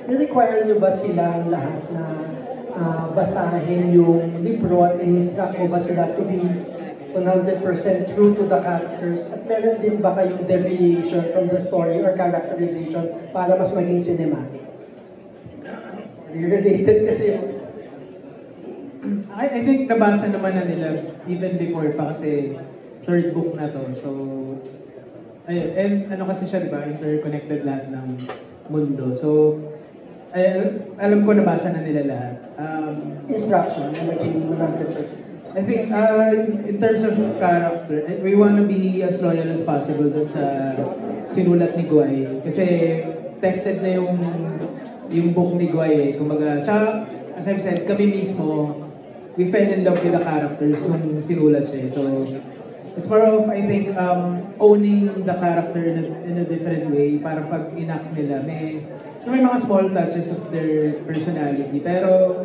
require nyo ba silang lahat na basahin yung libro at in-instruct mo ba sila to be 100% true to the characters? At meron din ba kayong deviation from the story or characterization para mas maging cinematic? Related kasi yung... I think nabasa naman na nila even before pa kasi third book na to. So, ayun. And ano kasi siya, di ba? Interconnected lahat ng mundo. So, alam ko nabasa na nila lahat. Instruction na maging 100%. I think in terms of character, we want to be as loyal as possible dun sa sinulat ni Guay. Kasi tested na yung book ni Guay eh. Kumbaga, tsaka, as I've said, kami mismo, we fell in love with the characters nung sinulat siya. So, it's more of, I think, owning the character in a different way para pag enact nila. May mga small touches of their personality, pero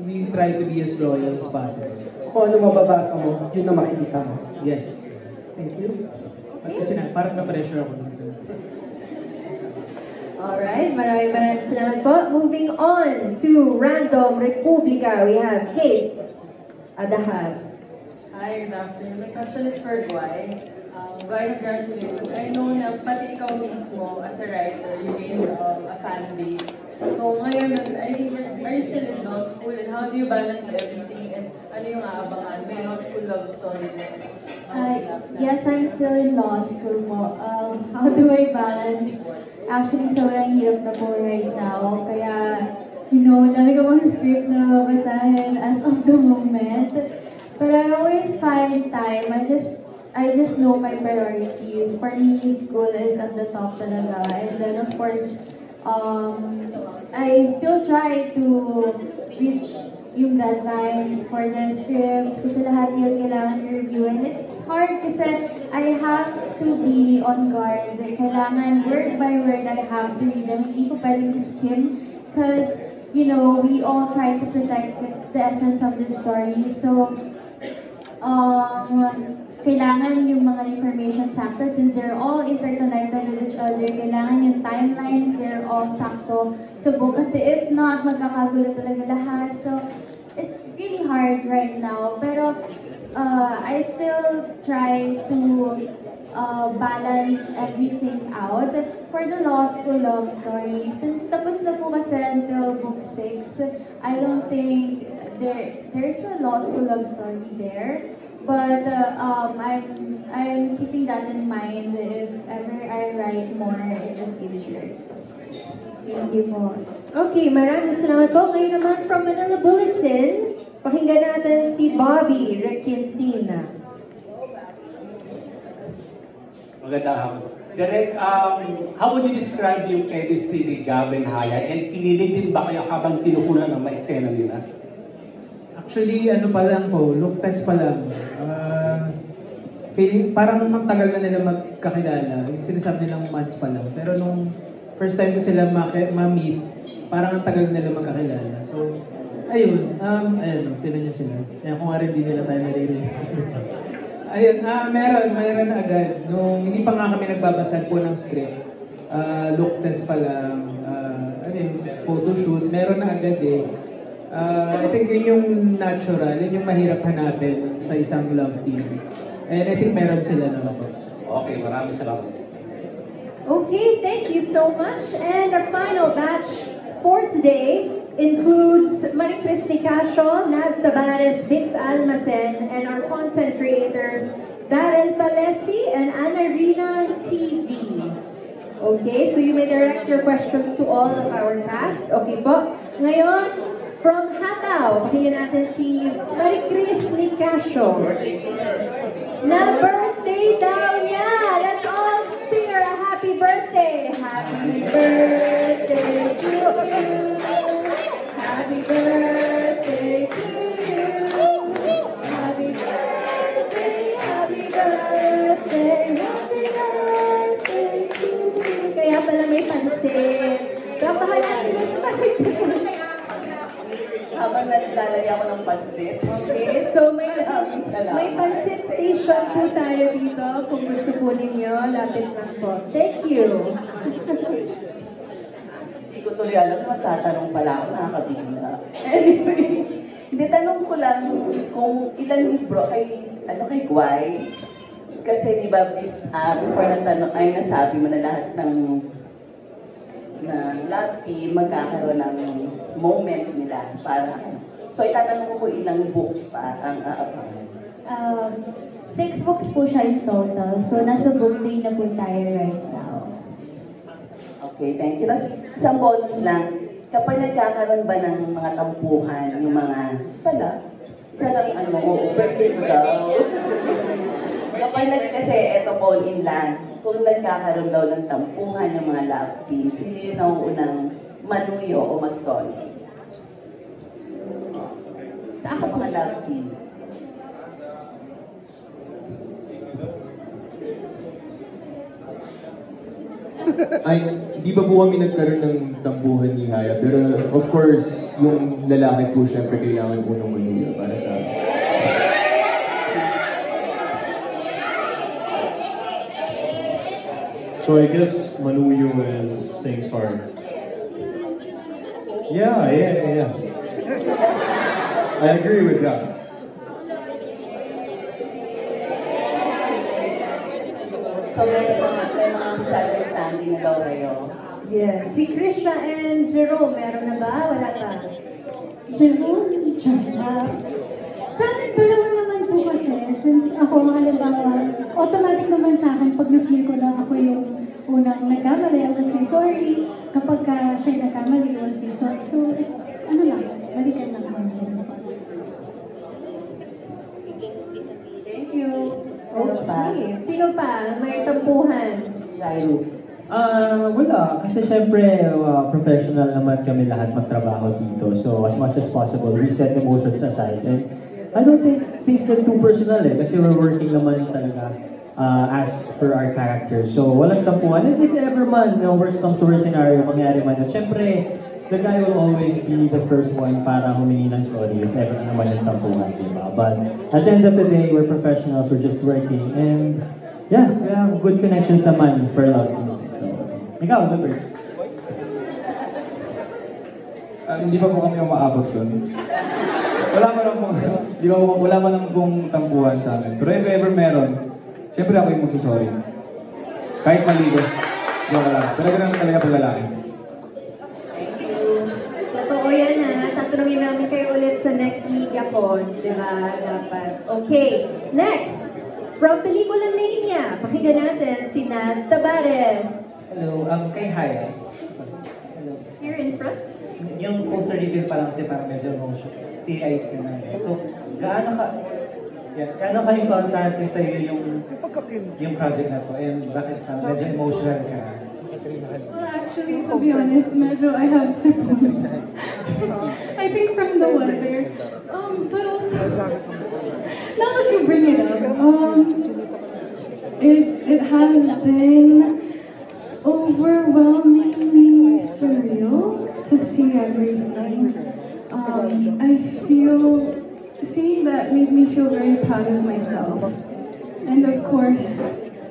we try to be as loyal as possible. Kung ano mababasa mo, yun na makikita mo. Yes. Thank you. Okay. Kasi parang na-pressure ako dun sa... Alright, maraming salamat po. Moving on to Random Republica, we have Kate Adahar. Hi, good afternoon. My question is for Guy. Guy, congratulations. I know na pati ikaw mismo as a writer, you gained a fan base. So ngayon, are you still in law school and how do you balance everything and ano yung aabangan? May law school love story mo? Yes, I'm still in law school po. How do I balance? Actually, sobrang hirap na po right now. Kaya, dami ko pang script na basahin as of the moment. But I always find time. I just know my priorities. For me, school is at the top talaga. And then, of course, I still try to reach yung deadlines for the scripts kasi lahat yun kailangan i-review. And it's hard kasi I have to be on guard. Kailangan word by word I have to read them. Hindi ko pwedeng skim because, we all try to protect the essence of the story. So, kailangan yung mga information sakto since they're all interconnected with each other. Kailangan yung timelines, they're all sakto sa book. Kasi if not, magkakagulo talaga lahat. So, it's really hard right now. Pero, I still try to balance everything out. For the law school love story, since tapos na po kasi until book 6, I don't think there's a law school love story there. But I'm keeping that in mind if ever I write more in the future. Thank you po. Okay, maraming salamat po. Ngayon naman from Manila Bulletin, pakinggan natin si Bobby Requintina. Magandang hapon. Direk, how would you describe yung chemistry ni Gab and Haya? And kinilig din ba kayo habang tinukunan ng maeksena nila? Actually, pa lang po, look test pa lang. Feeling, parang matagal na nila magkakilala. Sinasabi nilang months pa lang. Pero nung first time ko sila ma-meet, parang ang tagal nila magkakilala. So, ayun, tinan niyo sila. Kaya kung nga rin di nila tayo naririnig. Ayun, meron na agad. Nung hindi pa nga kami nagbabasal po ng script, look test pa lang, photoshoot, meron na agad eh. I think yun yung natural, yun yung mahirap hanapin sa isang love team. And I think meron sila naman po. Okay, maraming salamat. Okay, thank you so much. And our final batch for today includes Marie Cristicasio, Naz Tabares, Vix Almacen, and our content creators, Darrell Palesi and Ana Rina TV. Okay, so you may direct your questions to all of our cast. Okay po. Ngayon, from Hataw, pakinggan natin si Marie Cristicasio. Na birthday daw niya! Let's all sing her a happy birthday! Happy birthday to you! Happy birthday to you! Happy birthday, happy birthday, happy birthday to you! Kaya pala may pansit. Kapahan natin sa pansit. Habang naglalagay ako ng pansit. Okay, so may pansit station po tayo dito. Kung gusto po ninyo, lapit lang po. Thank you. ko tuloy alam na magtatanong pala ako, nakakabigla. Anyway, hindi, tanong ko lang kung ilang libro kay Guay. Kasi di ba, before ay nasabi mo na lahat ng love team magkakaroon ng moment nila para. So itatanong ko kung ilang books pa ang aabangan. 6 books po siya in total. So nasa book 3 na po tayo right now. Okay, thank you. Tapos isang bonus lang, kapag nagkakaroon ba ng mga tampuhan, yung mga isa lang birthday ko daw. Kapag kasi eto po inland, kung nagkakaroon daw ng tampuhan yung mga love team, sino yung nauunang manuyo o mag-sorry? Sa ako mga love team. Ay, di ba po kami nagkaroon ng tambuhan ni Haya? Pero of course, yung lalaki po syempre kailangan unang manuya para sa akin. So I guess Manuyo is saying sorry. Yeah. I agree with that. So may mga misunderstanding na daw kayo. Yes. Si Krisha and Jerome, meron na ba? Wala pa? Jerome, sa akin, dalawa naman po kasi, since ako, halimbawa, automatic naman sa akin, pag na-feel ko na ako yung unang nagkamali, I will say sorry. Kapag siya nagkamali, I will say sorry. So, balikan lang ako. Thank you. Okay. Sino pa? May tampuhan? Jairus. Wala. Kasi syempre, professional naman kami lahat magtrabaho dito. So, as much as possible, we set emotions aside. And I don't think things get too personal kasi we're working naman talaga as per our characters. So, walang tampuhan. And if ever man, worst comes to worst scenario, mangyari man, syempre, the guy will always be the first one para humingi ng sorry if ever naman yung tampuhan, diba? But at the end of the day, we're professionals, we're just working, and yeah, we have good connections naman for love teams. So, ikaw, Zuber? Hindi pa po kami umaabot doon. Wala man lang pong tampuhan sa amin. Pero if ever meron, syempre ako yung magsusorry. Kahit mali ko. Joke lang. Pero ganun talaga pag lalaki. Totoo yan tatanungin namin kayo ulit sa next media con, di ba? Dapat. Okay, next! From Pelikula Mania, pakinggan natin si Naz Tabares. Hello, kay Haya. Hello. Here in front? Yung poster reveal pa lang kasi parang medyo emotional. T-I-T na. So, gaano ka-importante sa'yo yung project na to and bakit medyo emotional ka? Well, actually, to be honest, medyo I have symptoms. I think from the weather. But also, now that you bring it up, it has been overwhelmingly surreal to see everything. Seeing that made me feel very proud of myself. And of course,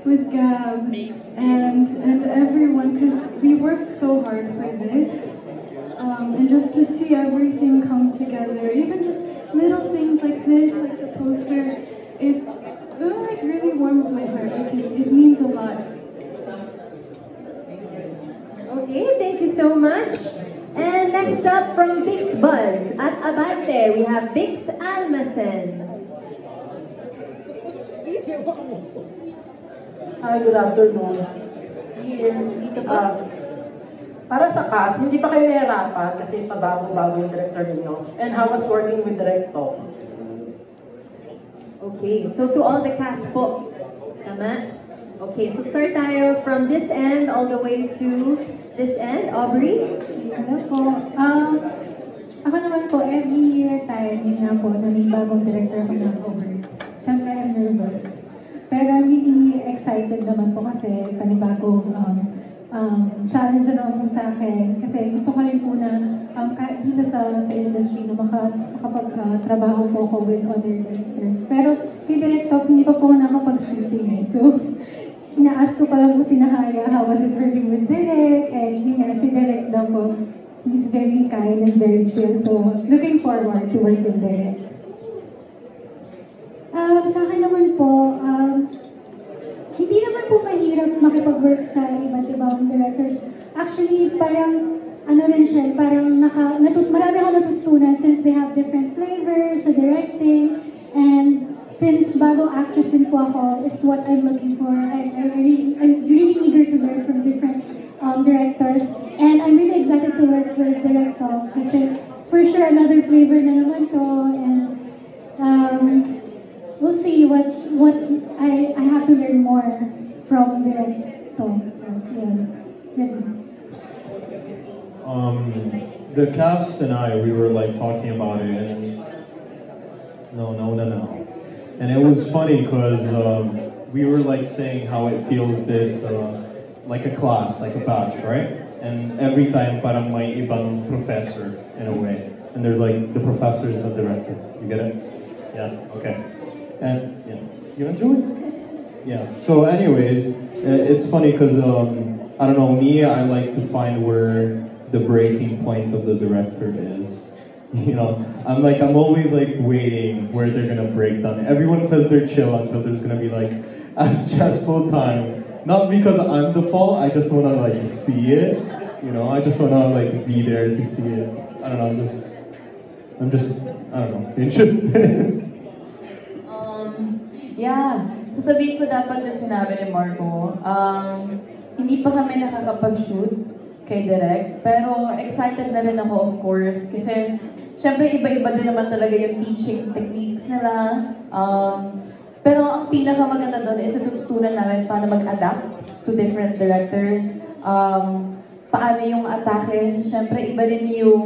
with Gab and everyone, because we worked so hard for this. And just to see everything come together, even just little things like this, like the poster, it really warms my heart. It means a lot. Okay, thank you so much. And next up from Bix Buzz at Abante, we have Bix Almacen. Hi, good afternoon. Para sa cast, hindi pa kayo nahirapan kasi pabago-bago yung director ninyo. And how was working with Directo? Okay, so to all the cast po, tama? Okay, so start tayo from this end all the way to this end. Aubrey? Hello po. Ako naman po, every time yun nga po na may bagong director ako ng over. Siyempre, I'm nervous. Pero I'm really excited naman po kasi panibagong challenge na naman po sa akin. Kasi gusto ko rin po na dito sa industry na makapag-trabaho po ako with other directors. Pero kay Direct Top, hindi pa po ako nakapag-shooting eh. So, ina-ask ko pa lang po si Haya, how was it working with Direct? And yun nga, si Direct daw daw po, he's very kind and very chill. So, looking forward to work with Derek. Sa akin naman po, hindi naman po mahirap makipag-work sa iba't ibang directors. Actually, parang, ano rin siya, parang marami akong natutunan since they have different flavors sa directing. And since bagong actress din po ako, it's what I'm looking for. I'm really eager to learn from different directors. And I'm really excited to work with Direct Talk kasi for sure another flavor na naman to. And we'll see what I have to learn more from Direct Talk. The cast and I, we were like talking about it, and no. And it was funny because we were like saying how it feels this like a class, like a batch, right? And every time parang may ibang professor in a way. And there's like the professor is the director. You get it? Yeah, okay. And yeah, you enjoy it? Yeah. So anyways, it's funny because I don't know, me, I like to find where the breaking point of the director is. You know, I'm always like waiting where they're gonna break down. Everyone says they're chill until there's gonna be like a stressful time. Not because I'm the fault, I just wanna like see it. You know, I just wanna like be there to see it. I don't know, I'm just I don't know, interested. Yeah, sasabihin ko dapat yung sinabi ni Marco. Hindi pa kami nakakapag-shoot kay Direk, pero excited na rin ako, of course, kasi syempre iba-iba din naman talaga yung teaching techniques nila. Pero ang pinakamaganda doon is natututunan namin paano mag-adapt to different directors. Paano yung atake, syempre iba din yung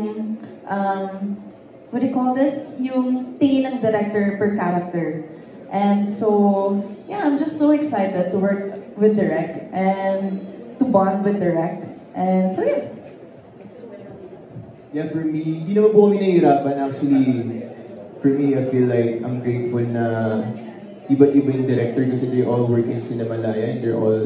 what do you call this? Yung tingin ng director per character. And so, yeah, I'm just so excited to work with Direk and to bond with Direk. And so, yeah. Yeah, for me, hindi naman po kami nahihirapan. Actually, for me, I feel like I'm grateful na iba't-iba yung director kasi they all work in Cinemalaya and they're all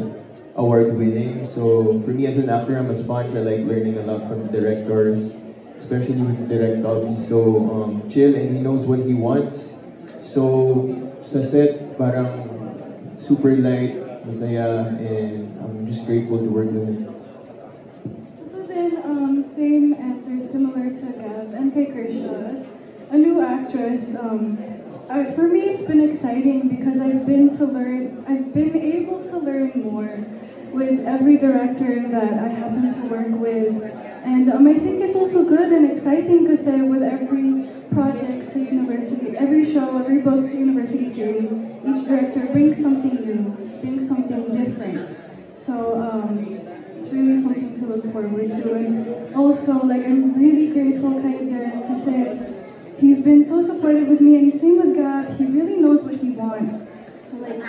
award-winning. So, for me as an actor, I'm a sponge. I like learning a lot from directors, especially with Direct Talk. He's so chill and he knows what he wants. So, sa set, parang super light, masaya, and I'm just grateful to work with him. But then, same answer, similar to Gav and kay Krisha. As a new actress, for me it's been exciting because I've been able to learn more with every director that I happen to work with. And I think it's also good and exciting because with every project sa university, every show, every book sa university series, each director brings something new, brings something different. So it's really something to look forward to. And also, like, I'm really grateful kay Derek kasi he's been so supportive with me, and same with Gab, he really knows what he wants. So like,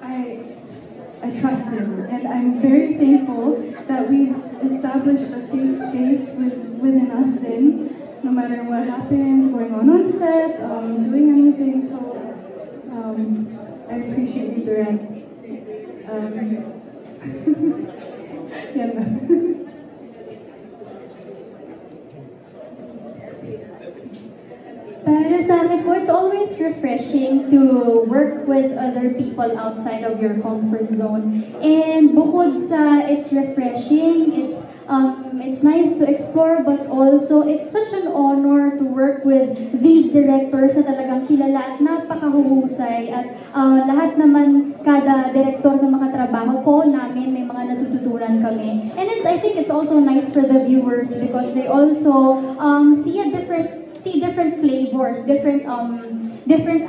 I trust him, and I'm very thankful that we've established a safe space within us then. No matter what happens, going on set, doing anything, so I appreciate you, Direct. Yeah. Para sa akin po, it's always refreshing to work with other people outside of your comfort zone. And bukod sa it's refreshing, it's nice to explore, but also it's such an honor to work with these directors na talagang kilala at napakahuhusay. At lahat naman, kada director na makatrabaho ko namin, may mga natututunan kami. And I think it's also nice for the viewers because they also see different flavors, different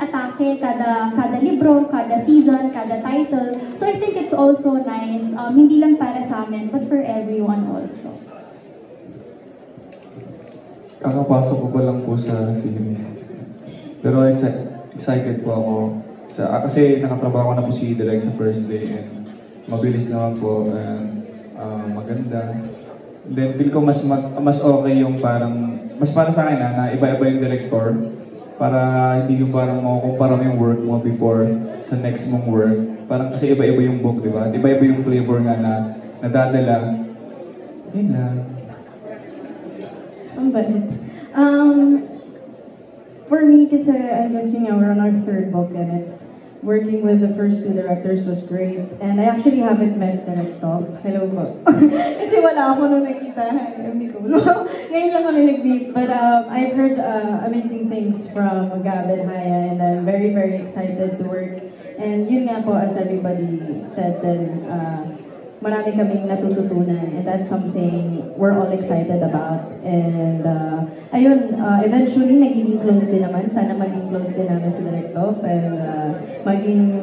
atake kada libro, kada season, kada title. So I think it's also nice, hindi lang para sa amin, but for everyone also. Kakapasok ko pa lang po sa series. Pero excited po ako. Kasi nakatrabaho ko na po si Direk sa first day and mabilis naman po and maganda. Then feel ko mas okay yung parang, mas para sa akin na iba-iba yung director para hindi yung parang makukumpara mo yung work mo before sa next mong work. Parang kasi iba-iba yung book, di ba? Iba-iba yung flavor nga na nadadala. Yun lang. Balit. For me, kasi I guess yun nga, we're on our third book and it's working with the first two directors was great. And I actually haven't met Direk Top. Hello po. Kasi wala ako nung nakita. Hindi ko. Ngayon lang kami nag-meet. But I've heard amazing things from Gab and Haya and I'm very, very excited to work. And yun nga po, as everybody said, then marami kaming natututunan and that's something we're all excited about. And ayun, eventually nagiging close din naman. Sana maging close din namin si Direk Top and maging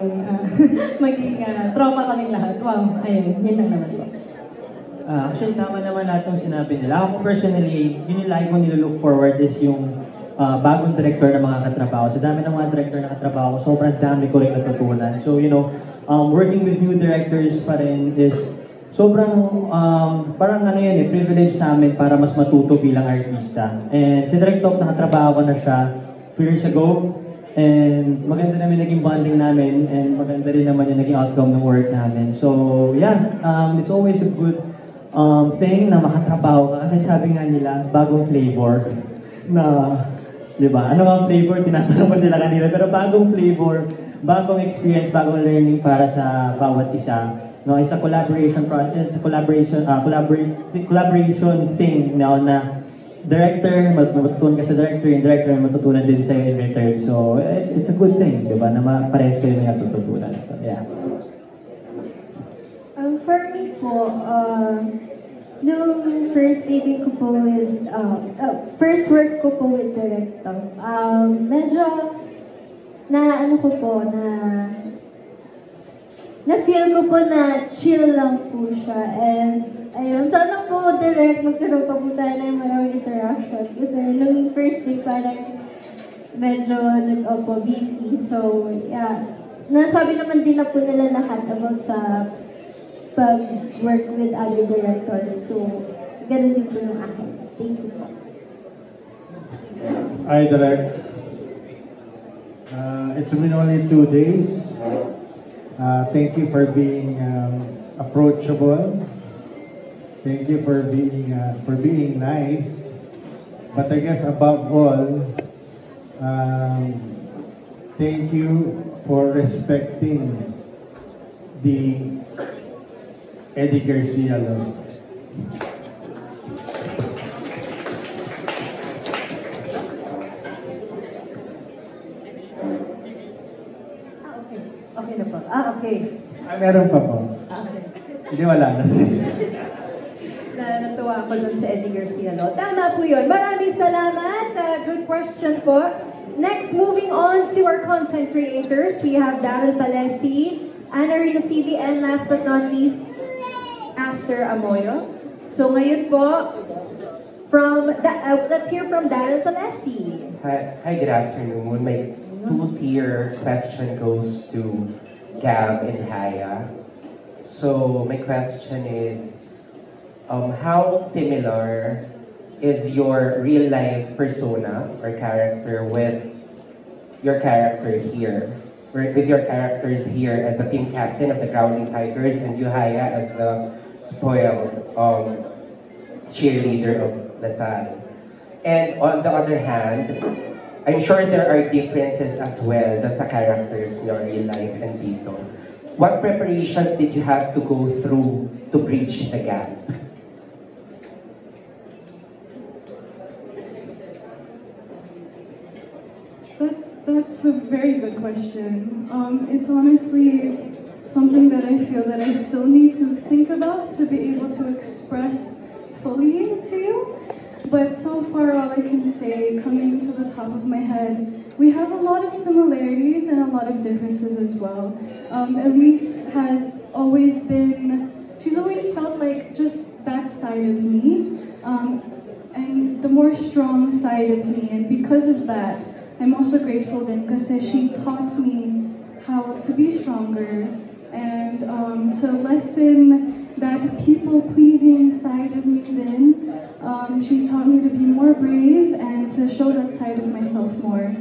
trauma kaming lahat. Wow, ayun, yun lang naman po. Actually, tama naman lahat ng sinabi nila. Ako personally, yun yung lagi ko nilolook forward is yung bagong director ng mga katrabaho. Sa dami ng mga director na katrabaho, sobrang dami ko rin natutunan. So, you know, working with new directors pa rin is sobrang, parang ano yun privilege sa amin para mas matuto bilang artista. And si Direk Top, nakatrabaho ko na siya 2 years ago. And maganda namin naging bonding namin and maganda rin naman yung naging outcome ng work namin. So, yeah, it's always a good thing na makatrabaho ka. Kasi sabi nga nila, bagong flavor na, di ba? Ano ang flavor? Tinatanong ko sila kanila. Pero bagong flavor, bagong experience, bagong learning para sa bawat isa. No, it's a collaboration process, collaboration thing now na director, matutunan ka sa director, yung director matutunan din sa'yo in return. So, it's a good thing, di ba? Na parehas kayo na natutunan. So, yeah. For me po, nung first taping ko po with, first work ko po with Direk Top, medyo na ano ko po, na-feel ko po na chill lang po siya. And ayun, sana po direct magkaroon pa po tayo ng maraming interaction. Kasi nung first day parang medyo busy. So yeah, nasabi naman din na po nila lahat about sa pag-work with other directors. So ganun din po yung akin. Thank you po. Hi Direk. It's been only 2 days. Thank you for being approachable. Thank you for being nice. But I guess above all, thank you for respecting the Eddie Garcia law. Okay na po. Okay. Meron pa po. Okay. Hindi, wala na siya. Natuwa ako dun sa Eddie Garcia Law. Tama po yun. Maraming salamat. Good question po. Next, moving on to our content creators. We have Daryl Palesi, Ana Rino TV, and last but not least, Aster Amoyo. So ngayon po, let's hear from Daryl Palesi. Hi, good afternoon. My two-tier question goes to Gab and Haya. So my question is, how similar is your real-life persona or character with your character here? With your characters here as the team captain of the Growling Tigers and you, Haya, as the spoiled cheerleader of LaSalle. And on the other hand, I'm sure there are differences as well that's a characters in your real life and dito. What preparations did you have to go through to bridge the gap? That's a very good question. It's honestly something that I feel that I still need to think about to be able to express fully to you. But so far, all I can say, coming to the top of my head, we have a lot of similarities and a lot of differences as well. Elise has always she's always felt like just that side of me, and the more strong side of me. And because of that, I'm also grateful then because she taught me how to be stronger and to lessen that people-pleasing side of me then. She's taught me to be more brave and to show that side of myself more.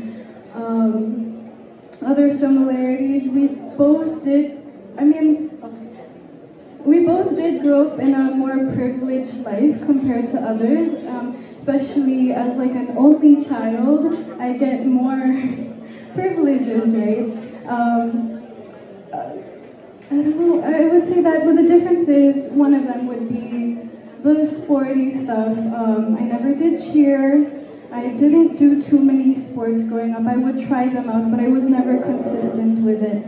Other similarities, we both did grow up in a more privileged life compared to others. especially as like an only child, I get more privileges, right? I don't know, I would say that, but the difference is, one of them would be the sporty stuff. I never did cheer. I didn't do too many sports growing up. I would try them out, but I was never consistent with it.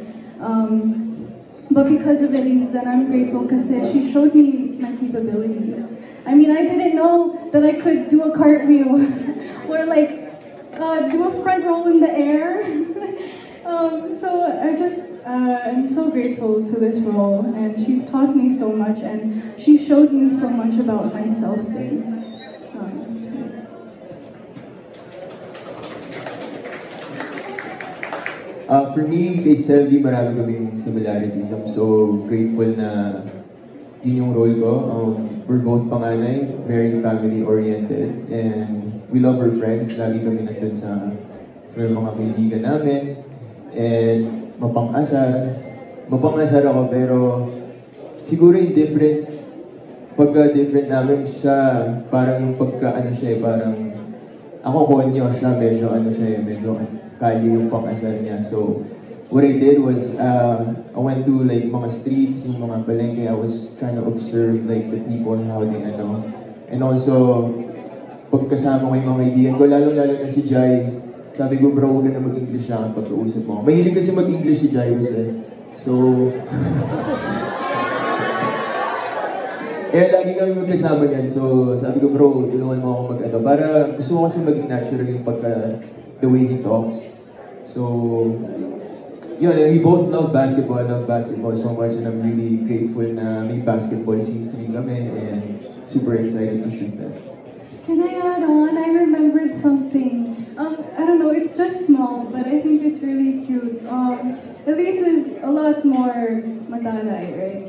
But because of Elise, then I'm grateful because she showed me my capabilities. I mean, I didn't know that I could do a cartwheel or like do a front roll in the air. So I'm so grateful to this role, and she's taught me so much, and she showed me so much about myself then. For me, kay Selvi, marami kaming similarities. I'm so grateful na yun yung role ko. We're both panganay, very family-oriented, and we love our friends. Lagi kami nandun sa mga kaibigan namin. And mapang-asar ako, pero siguro yung pagka-different namin siya, parang yung pagka-ano siya parang ako konyo siya, medyo kali yung pang-asar niya. So, what I did was, I went to like mga streets, yung mga palengke. I was trying to observe like the people, how they and also, pagkasama ko yung mga kaibigan ko, lalo na si Jai, sabi ko, bro, huwag ka na mag-English lang ang pagkausap mo. Mahilig kasi mag-English si Jai kasi. So, lagi kami magkasama niyan. So, sabi ko, bro, tulungan mo ako mag-ano. Para gusto ko kasi maging natural yung the way he talks. So, yun, and we both love basketball. I love basketball so much, and I'm really grateful na may basketball scenes rin kami, and super excited to shoot that. Can I add on? I remembered something. I don't know, it's just small, but I think it's really cute. Elise is a lot more madaray, right?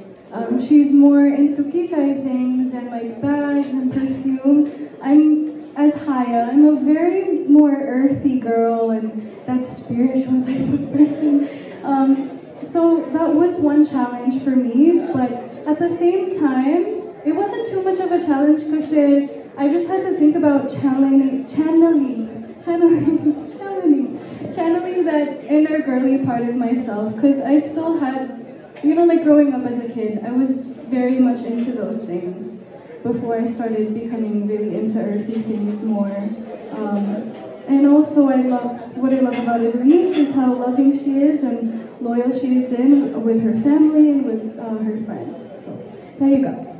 She's more into kikay things and like bags and perfume. I'm as Haya. I'm a very more earthy girl and that spiritual type of person. So that was one challenge for me, but at the same time, it wasn't too much of a challenge because I just had to think about channeling that inner girly part of myself, because I still had, like growing up as a kid, I was very much into those things before I started becoming really into earthy things more. And also what I love about Elise is how loving she is and loyal she is with her family and with her friends. So there you go.